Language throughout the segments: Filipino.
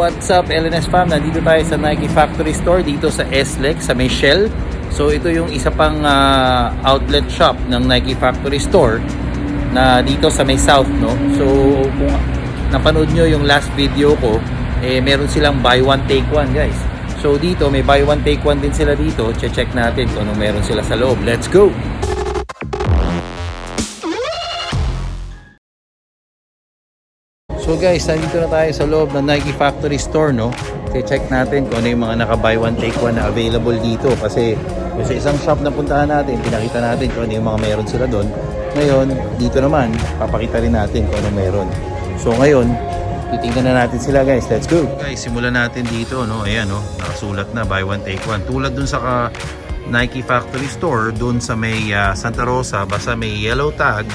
What's up LNS fam? Nandito tayo sa Nike Factory Store dito sa Slex sa may Shell. So ito yung isa pang outlet shop ng Nike Factory Store na dito sa may South, no? So kung napanood nyo yung last video ko, meron silang buy one take one, guys. So dito may buy one take one din sila dito. Check natin kung anong meron sila sa loob. Let's go! So guys, nandito na tayo sa loob ng Nike Factory Store, no? Check natin kung ano yung mga naka buy one take one na available dito. Kasi sa isang shop na puntahan natin, pinakita natin kung ano yung mga meron sila doon. Ngayon, dito naman, papakita rin natin kung ano meron. So ngayon, titingnan na natin sila, guys. Let's go! Guys, simulan natin dito, no? Ayan, no? Nakasulat na, buy one take one. Tulad dun sa Nike Factory Store, dun sa may Santa Rosa, basta may yellow tag,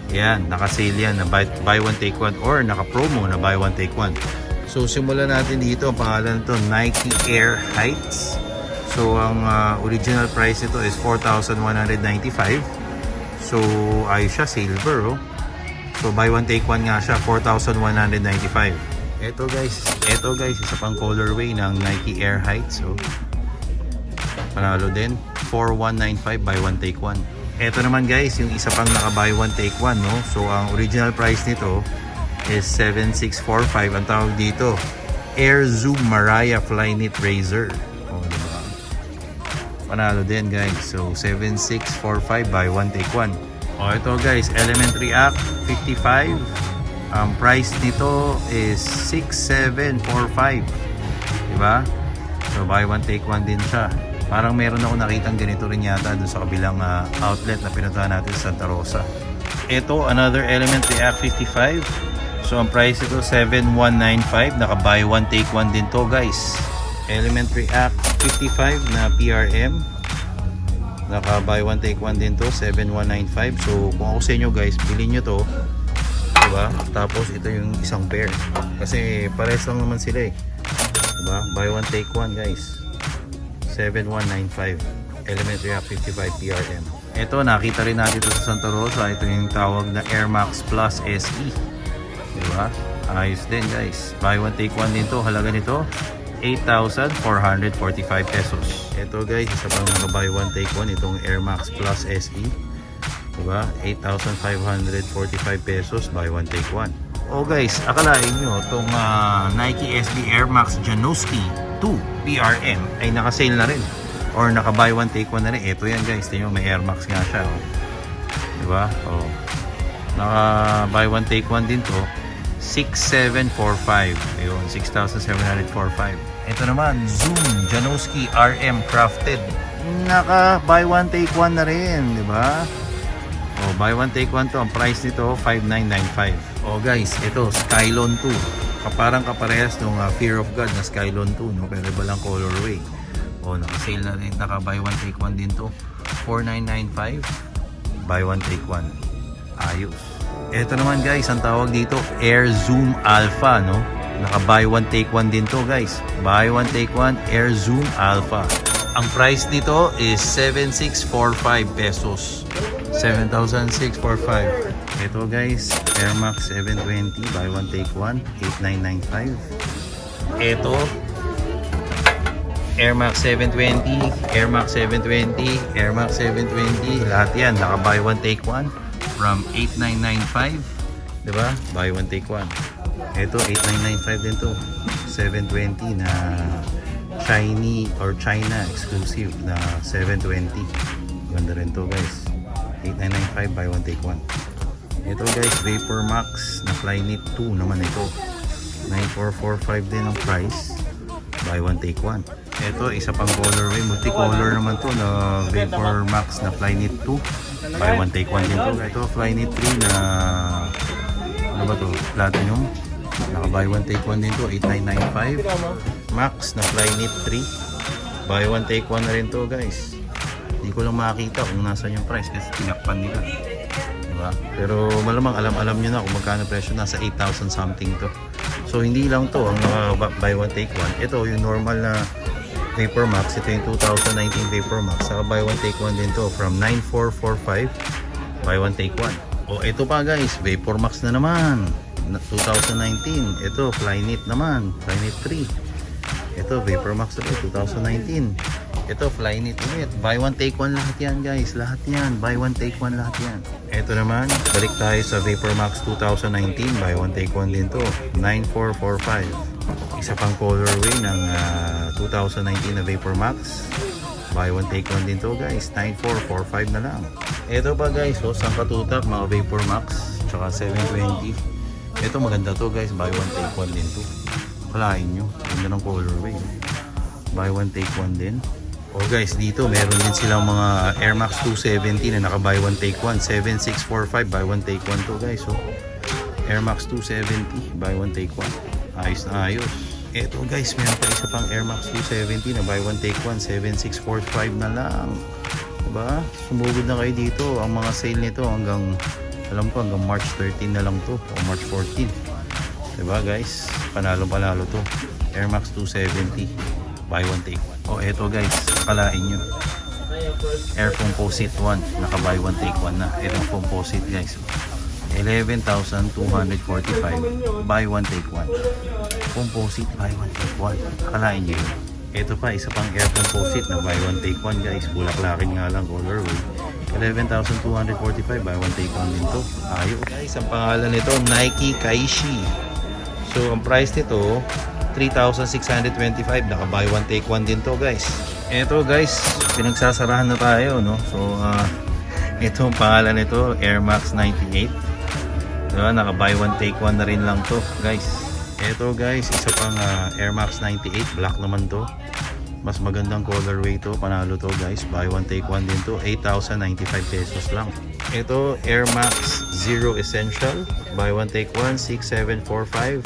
yan, naka-sale yan na buy one take one or naka-promo na buy one take one. So simulan natin dito, ang pangalan nito Nike Air Heights. So ang original price nito is 4,195. So ayos siya, silver, oh. So buy one take one nga siya, 4,195. Ito guys, isa pang colorway ng Nike Air Heights. So panalo din, 4,195 buy one take one. Ito naman guys, yung isa pang naka buy one take one, no? So ang original price nito is 7,645. Ang tawag dito, Air Zoom MARIAH FLYKNIT Razor. Oh, diba? Panalo din guys. So 7,645 buy one take one. Oh, ito guys, Element React 55. Ang price nito is 6,745. Diba? So buy one take one din siya. Parang meron ako nakitang ganito rin yata doon sa kabilang outlet na pinuntahan natin sa Santa Rosa. Ito, another Element React 55. So ang price ito 7,195. Naka buy one take one din to guys. Element React 55 na PRM. Naka buy one take one din to, 7,195. So kung ako sa inyo guys, bilhin nyo to, diba? Tapos ito yung isang pair. Kasi pares lang naman sila, diba? Buy one take one guys. 7,195 Element React 55 PRM. Ito, nakita rin natin ito sa Santa Rosa. Ito yung tawag na AIRMAX Plus SE, diba? Ayos din guys. Buy one take one din to. Halaga nito 8,445 pesos. Ito guys, isa pang naka buy one take one, itong AIRMAX Plus SE, diba? 8,545 pesos buy one take one. Oh guys, akalain nyo itong Nike SB AIRMAX JANOSKI 2 PRM ay naka-sale na rin or naka-buy one take one na rin. Ito yan guys, tingnan may AIRMAX nga siya, oh. Diba? Oh. Naka-buy one take one din to, 6,745. Ayun, 6,745. Ito naman, Zoom JANOSKI RM Crafted. Naka-buy one take one na rin, diba? Oh, buy one take one to. Ang price nito 5,995. Oh guys, ito SKYLON 2. Parang kaparehas nung Fear of God na SKYLON 2, no? Pero iba lang colorway. Oh, naka-sale na rin. Naka-buy one take one din to. 4,995. Buy one take one. Ayos. Ito naman guys, ang tawag dito Air Zoom Alpha, no? Naka-buy one take one din to guys. Buy one take one Air Zoom Alpha. Ang price nito is 7,645 pesos. 7,645. Ito guys, AIRMAX 720 buy one take one, 8,995. Ito AIRMAX 720, AIRMAX 720, AIRMAX 720, lahat yan naka buy one take one from 8,995, diba? Buy one take one. Ito 8,995 din to, 720 na shiny or China exclusive na 720. Ganda rin to guys. 8,995 buy one take one. Ito guys, VAPORMAX na FLYKNIT 2 naman ito. 9,445 din ang price. Buy one take one. Ito, isa pang colorway, multicolor naman to na VAPORMAX na FLYKNIT 2. Buy one take one din to. Ito, FLYKNIT 3 na ano ba to? Platinum. Naka buy one take one din to, 8,995. Max na FLYKNIT 3. Buy one take one na rin to guys. Hindi ko lang makita kung nasan yung price kasi tinakpan nila, diba? Pero malamang alam nyo na kung magkano presyo, nasa 8,000 something to. So hindi lang to ang buy one take one. Ito yung normal na VAPORMAX. Ito yung 2019 VAPORMAX. Saka buy one take one din to from 9,445 buy one take one. O ito pa guys, VAPORMAX na naman. 2019. Ito, FLYKNIT naman. FLYKNIT 3. Ito, VAPORMAX ulit, 2019. Ito, FLYKNIT ulit. Buy one, take one lahat yan, guys. Lahat yan. Buy one, take one lahat yan. Ito naman, balik tayo sa VAPORMAX 2019. Buy one, take one din to. 9445. Isa pang colorway ng 2019 na VAPORMAX. Buy one, take one din to, guys. 9445 na lang. Ito pa, guys. So, sangkatutak, mga VAPORMAX. Tsaka 720. Ito maganda to, guys. Buy one, take one din to. Kalahin nyo. Ganda ng colorway. Buy one, take one din. O guys, dito meron din silang mga AIRMAX 270 na naka buy one, take one. 7645. Buy one, take one to, guys. So, AIRMAX 270. Buy one, take one. Ayos na ayos. Ito, guys. Meron pa isa pang AIRMAX 270 na buy one, take one. 7645 na lang. Diba? Sumugod na kayo dito. Ang mga sale nito hanggang, alam ko, hanggang March 13 na lang to. O March 14. Diba, guys? Panalo to. AIRMAX 270. Buy one, take one. O eto, guys, akalain nyo. Air Composite 1. Naka buy one, take one na. Itong composite, guys. 11,245. Buy one, take one. Composite, buy one, take one. Akalain nyo yun. Ito pa, isa pang air composite na buy one, take one, guys. Bulaklakin nga lang, colorway. 11,245. Buy one, take one din to. Ayos. Guys, ang pangalan nito, Nike Kaishi. So, ang price nito, 3,625. Naka buy one, take one din to, guys. Ito, guys, pinagsasarahan na tayo, no? So, ito ang pangalan nito, AIRMAX 98. Diba? Naka buy one, take one na rin lang to, guys. Ito, guys, isa pang AIRMAX 98. Black naman to. Mas magandang colorway to. Panalo to, guys. Buy one, take one din to. 8,095 pesos lang. Ito, AIRMAX Zero Essential. Buy one, take one. 6,745.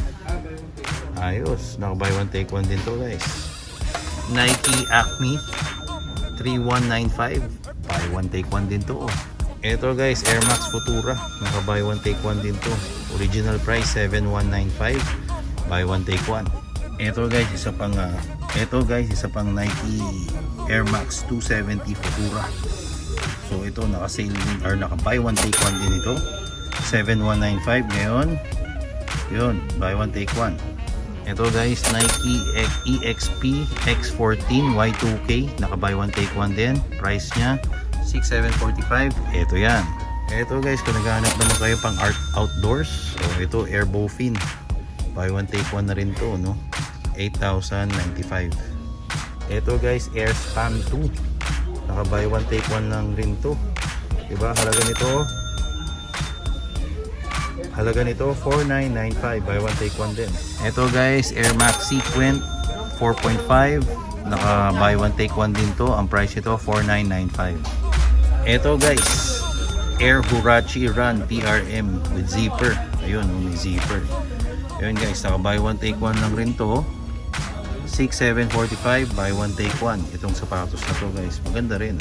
Ayos. Naka buy one, take one din to, guys. Nike Acme 3195. Buy one, take one din to. Ito, guys, AIRMAX Futura. Naka buy one, take one din to. Original price 7,195. Buy one, take one. Ito, guys, isa pang Nike AIRMAX 270 Futura. So ito, naka-sale din or naka buy one, take one din ito. 7,195 ngayon. Yun, buy one, take one. Ito, guys, Nike EXP X14 Y2K. Naka buy one, take one din. Price niya 6,745. Ito yan. Ito, guys, kung naghahanap naman kayo pang outdoors. So ito, Airbofin. Buy one, take one na rin to, no? 8,095. Ito, guys, Airspan 2. Naka buy one, take one lang rin to. Diba? Halaga nito 4,995. Buy one, take one din. Ito, guys, AIRMAX Sequent 4.5. Naka buy one, take one din to. Ang price ito 4,995. Ito, guys, Air HUARACHE Run PRM with zipper. Ayun, may zipper. Ayun, guys, naka buy one, take one lang rin to. 6,745. Buy one, take one. Itong sapatos na to, guys, maganda rin.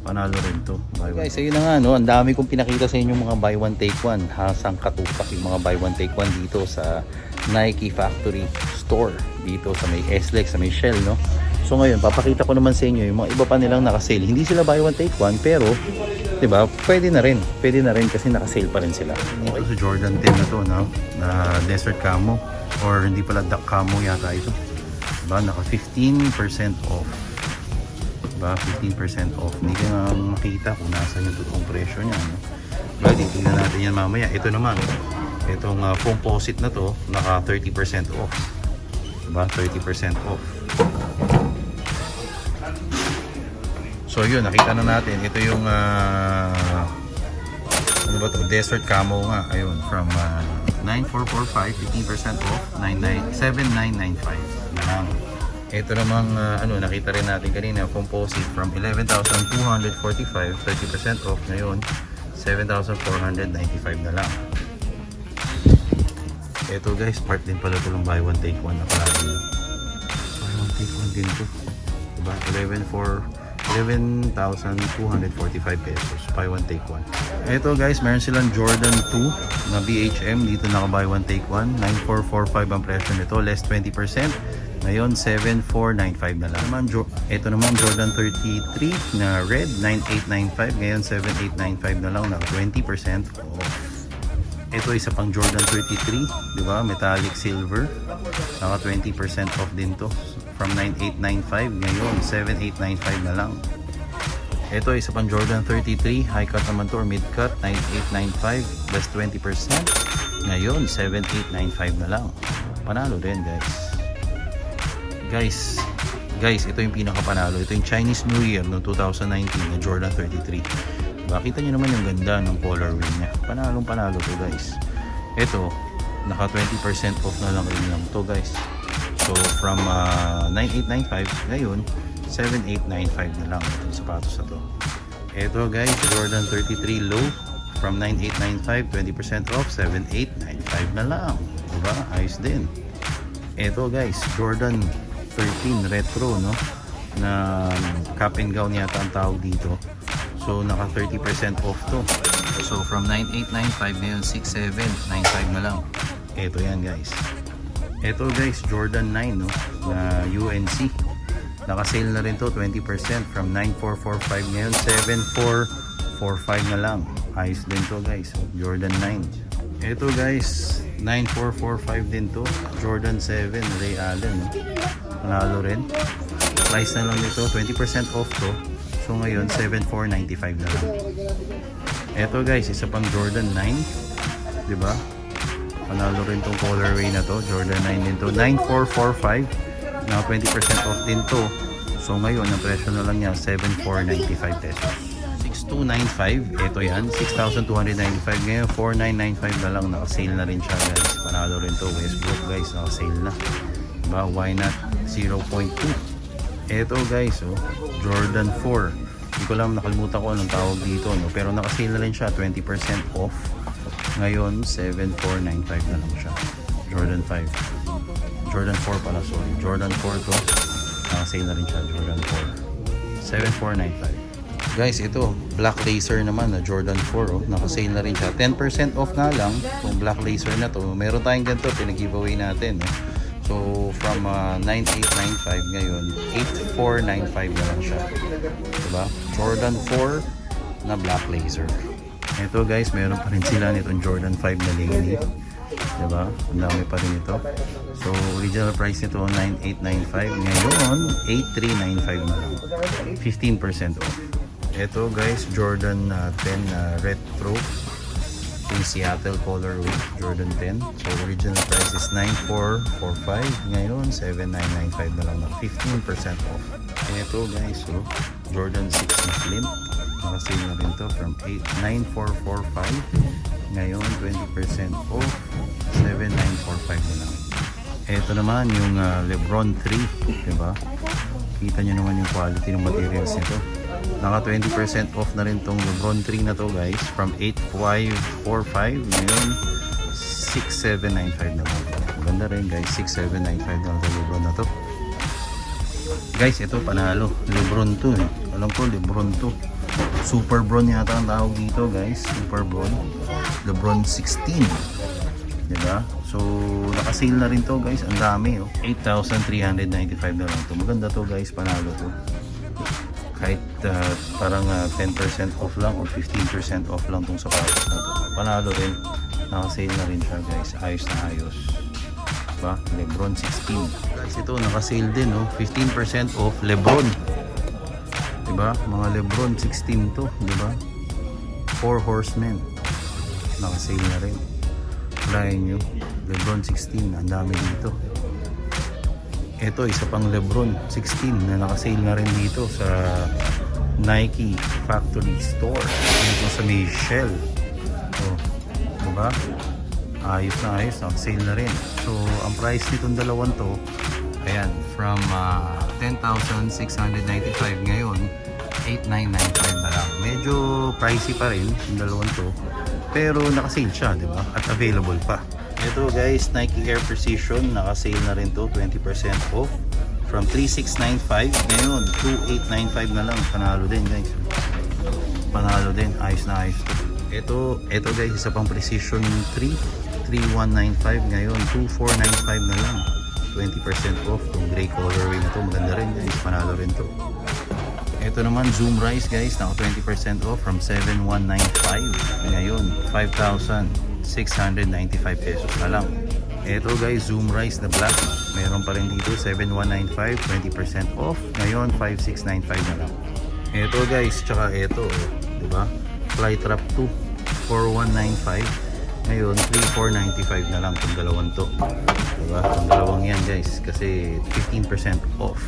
Panalo rin to. Guys, ayun na nga, no? Ang dami kong pinakita sa inyo mga buy one, take one. Hasang katupak yung mga buy one, take one dito sa Nike Factory Store. Dito sa may Slex, sa may Shell, no? So ngayon, papakita ko naman sa inyo yung mga iba pa nilang nakasale. Hindi sila buy one, take one, pero, diba, pwede na rin kasi nakasale pa rin sila. Ito sa Jordan 10 na to, no? Na desert camo. Or hindi pala duck camo yata ito. Diba, naka 15% off. Diba? 15% off. Hindi ka makita kung nasa yung totoong presyo niya, no? Diba? Tingnan natin yan mamaya. Ito naman, itong composite na to, naka 30% off. Diba? 30% off. So yun, nakita na natin. Ito yung ano ba to? Desert camo nga. Ayun, from 9,445, 15% off, 7,995 na lang. Ito namang nakita rin natin kanina, composite from 11,245, 30% off ngayon, 7,495 na lang. Ito, guys, part din pala ito ng buy one, take one na palagi. Buy one, take one din to. Diba? 11,245 pesos. Buy one, take one. Ito, guys, meron silang Jordan 2 na BHM. Dito naka buy one, take one. 9,445 ang presyo nito. Less 20%. Ngayon, 7,495 na lang. Ito naman, Jordan 33 na red. 9,895. Ngayon, 7,895 na lang. Naka 20% off. Ito isa pang Jordan 33, di ba? Metallic silver. Naka 20% off din to. From 9895 ngayon 7895 na lang. Ito isa pang Jordan 33, high cut naman to or mid cut, 9895 plus 20%. Ngayon 7895 na lang. Panalo din, guys. Guys, ito yung pinakapanalo. Ito yung Chinese New Year no 2019 na Jordan 33. Bakita nyo naman yung ganda ng colorway niya. Panalong panalo to, guys. Ito, naka 20% off na lang rin lang to, guys. So from 9895 ngayon 7895 na lang itong sapatos na to. Ito, guys, Jordan 33 low from 9895, 20% off, 7895 na lang. Diba? Ayos din. Ito, guys, Jordan 13 retro, no, na cap and gown yata ang tawag dito. So naka 30% off to. So from 9895 ngayon 6795 na lang. Ito yan, guys. Ito, guys, Jordan 9, no, na UNC. Naka sale na rin to, 20% from 9445 ngayon 7445 na lang. Ayos din to, guys. Jordan 9. Ito, guys, 9445 din to. Jordan 7 Ray Allen, no? Panalo rin. Price na lang nito 20% off to. So ngayon 7495 na lang. Ito, guys, isa pang Jordan 9, di ba? Panalo rin tong colorway na to. Jordan 9 din to, 9445 na 20% off din to. So ngayon ang presyo na lang niya 7495 pesos. 6295, ito yan, 6295 ngayon 4995 na lang. Naka-sale na rin siya, guys. Panalo rin to. Westbrook, guys, naka-sale na. Diba? Why not 0.2? Ito, guys, oh, Jordan 4. Hindi ko lang, nakalimutan ko anong tawag dito, no? Pero naka-sale na rin siya, 20% off. Ngayon 7495 na lang siya. Jordan 5, Jordan 4 pala, sorry. Jordan 4 to, naka-sale na rin siya. Jordan 4 7495. Guys, ito black laser naman na Jordan 4, oh, naka-sale na rin siya. 10% off na lang kung black laser na to. Meron tayong ganito, pinag-giveaway natin, eh. So from 9895 ngayon 8495 na lang siya, diba? Jordan 4 na black laser. Ito, guys, meron pa rin sila nitong Jordan 5 na lingli, diba? Ang dami pa rin ito. So original price nito 9895 ngayon 8395 na lang, 15% off. Ito, guys, Jordan 10 retro in Seattle colorway, Jordan 10. So original price is 9445 ngayon 7995 na lang, na 15% off. Ito, guys, so Jordan 6 na flint, nakasale na rin to from 9445 ngayon 20% off, 7945 na lang. Ito naman yung Lebron 3, diba? Kita nyo naman yung quality ng materials nito. Naka 20% off na rin tong Lebron 3 na to, guys, from 8545 ngayon 6795 na lang. Maganda rin, guys, 6795 na lang sa Lebron na to. Guys, ito panalo, Lebron 2, eh. Alam ko Lebron 2, Super Bron yata ang tawag dito, guys. Super Bron, Lebron 16, diba? So naka-sale na rin to, guys. Ang dami, oh. 8,395 na lang to. Maganda to, guys, panalo to. Kahit parang 10% off lang or 15% off lang tong sapatos na to. Panalo rin. Naka-sale na rin siya, guys. Ayos na ayos, diba? Lebron 16. Guys, ito naka-sale din, oh. 15% off Lebron, diba? Mga Lebron 16 to, diba? 4 Horsemen, naka-sale na rin. Try nyo, Lebron 16, ang dami dito. Ito, isa pang Lebron 16 na naka-sale na rin dito sa Nike Factory Store dito sa Michelle. So, diba? Ayos na ayos, naka-sale na rin. So ang price nitong dalawang to, ayan, from 10,695 ngayon 8,995 na lang. Medyo pricey pa rin yung dalawang to, pero naka-sale siya, diba? At available pa. Ito, guys, Nike Air Precision, naka-sale na rin to, 20% off from 3,695 ngayon 2,895 na lang. Panalo din, guys. Panalo din, ayos na ayos to. Ito, guys, isa pang Precision 3, 3,195 ngayon 2,495 na lang, 20% off. Itong gray colorway na to, maganda rin, guys. Panalo rin to. Ito naman, Zoom Rise, guys, naka 20% off from 7,195 ngayon 5,695 695 pesos na lang. Ito guys, Zoom Rise na black, meron pa rin dito 7195, 20% off. Ngayon 5695 na lang. Ito guys, tsaka ito, diba? Flytrap 2, 4195. Ngayon 3495 na lang itong dalawang to, diba? Itong dalawang yan guys, kasi 15% off.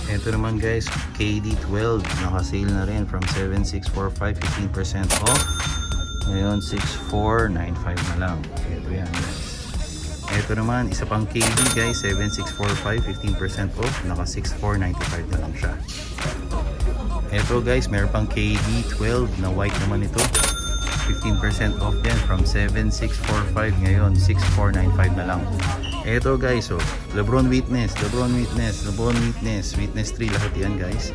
Ito naman guys, KD12, naka-sale na rin from 7645, 15% off. Ngayon 6495 na lang. Ito yan guys. Ito naman, isa pang KD guys, 7645, 15% off, naka 6495 na lang siya. Ito guys, meron pang KD12 na white naman ito, 15% off din from 7645, ngayon 6495 na lang. Ito guys, Lebron Witness 3, lahat yan guys.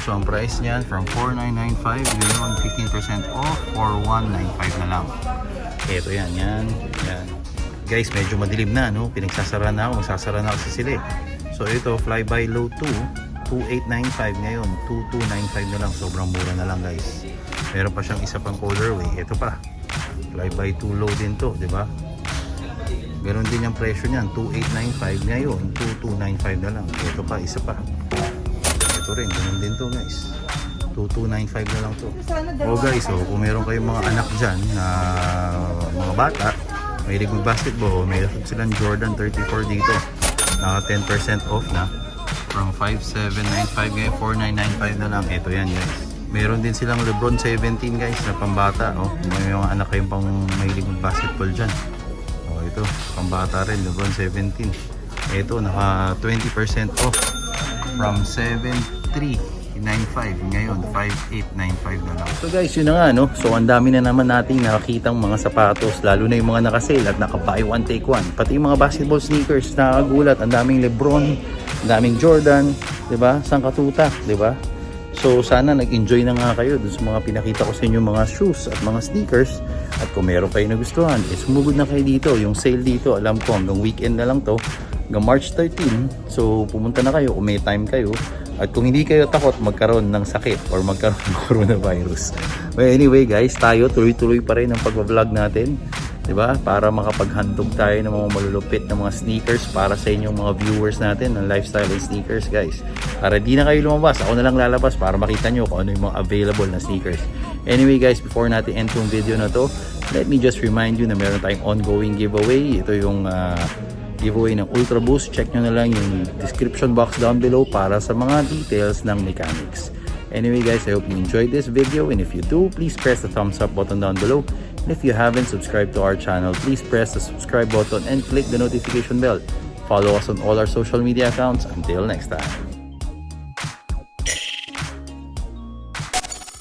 So ang price niyan from 4995, ngayon 15% off, 4195 na lang. Ito yan. Guys, medyo madilim na, no? Pinagsasara na ako, magsasara na ako sa sila. So ito, Fly by Low 2, 2895, ngayon 2295 na lang. Sobrang mura na lang guys. Meron pa siyang isa pang colorway. Ito pa, Fly by 2 Low din to, di ba? Ganon din yung presyo niyan, 2895, ngayon 2295 na lang. Ito pa, isa pa. Ito rin, ganon din to guys, 2295 na lang to. Guys, kung meron kayong mga anak dyan na mga bata, mahilig mag-basketball, may silang Jordan 34 dito, naka 10% off na, from 5795 ngayon 4995 na lang. Ito yan guys. Meron din silang Lebron 17 guys na pambata. May mga anak kayong pang mahilig mag-basketball dyan. Ito, pambata rin, Lebron 17. Ito, naka 20% off from 7395, ngayon 5895 na lang. So guys, yun na nga, no? So ang dami na naman nating nakakitang mga sapatos, lalo na yung mga naka-sale at naka-buy one take one. Pati yung mga basketball sneakers, nakakagulat. Ang daming Lebron, ang daming Jordan, 'di ba? Sangkatutak, 'di ba? So sana nag-enjoy na nga kayo dun sa mga pinakita ko sa inyo, mga shoes at mga sneakers. At kung meron kayo nagustuhan, sumugod na kayo dito. Yung sale dito, alam ko hanggang weekend na lang to, hanggang March 13. So pumunta na kayo kung may time kayo. At kung hindi kayo takot magkaroon ng sakit or magkaroon ng coronavirus. But anyway guys, tayo tuloy-tuloy pa rin ang pag-vlog natin, diba? Para makapaghandog tayo ng mga malulupit na mga sneakers para sa inyong mga viewers natin ng lifestyle and sneakers guys. Para di na kayo lumabas, ako na lang lalabas para makita nyo kung ano yung mga available na sneakers. Anyway guys, before natin end tong video na to, let me just remind you na meron tayong ongoing giveaway. Ito yung giveaway ng Ultra Boost. Check nyo na lang yung description box down below para sa mga details ng mechanics. Anyway guys, I hope you enjoyed this video, and if you do, please press the thumbs up button down below. And if you haven't subscribed to our channel, please press the subscribe button and click the notification bell. Follow us on all our social media accounts. Until next time.